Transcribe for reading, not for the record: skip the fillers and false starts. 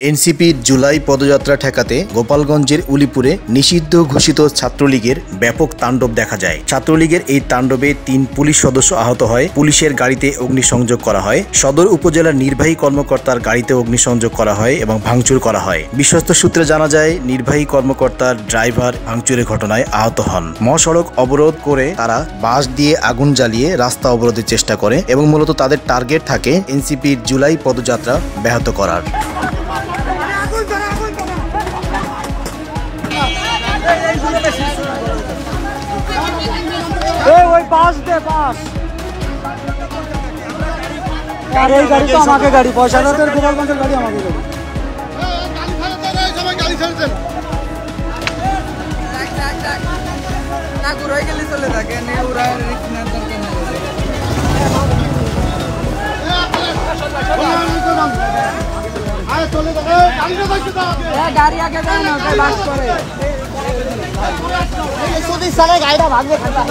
এনসিপির জুলাই পদযাত্রা ঠেকাতে গোপালগঞ্জের উলিপুরে নিষিদ্ধ ঘোষিত ছাত্রলীগের ব্যাপক তাণ্ডব দেখা যায়। ছাত্রলীগের এই তাণ্ডবে ৩ পুলিশ সদস্য আহত হয়। পুলিশের গাড়িতে অগ্নিসংযোগ করা হয়। সদর উপজেলার নির্বাহী কর্মকর্তার গাড়িতে অগ্নিসংযোগ করা হয় এবং ভাঙচুর করা হয়। বিশ্বস্ত সূত্রে জানা যায়, নির্বাহী কর্মকর্তার ড্রাইভার ভাঙচুরের ঘটনায় আহত হন। মহাসড়ক অবরোধ করে তারা বাঁশ দিয়ে আগুন জ্বালিয়ে রাস্তা অবরোধের চেষ্টা করে এবং মূলত তাদের টার্গেট থাকে এনসিপির জুলাই পদযাত্রা ব্যাহত করার। ওই বাস দে বাস আর এই গাড়ি তো আমাকে গাড়ি পয়সা দাও তোর গোপালগঞ্জের গাড়ি আমাকে গাড়ি সবাই গাড়ি ছেড়ে না ঘুরে গেলে চলে থাকে নে ওরা রিস্ক না দরকার নাই আরে চলে যাবে গাড়িটা দেখতে দাও গাড়ি আগে যাও না বাস করে এই সালে গাড়িটা ভাগবে খাতা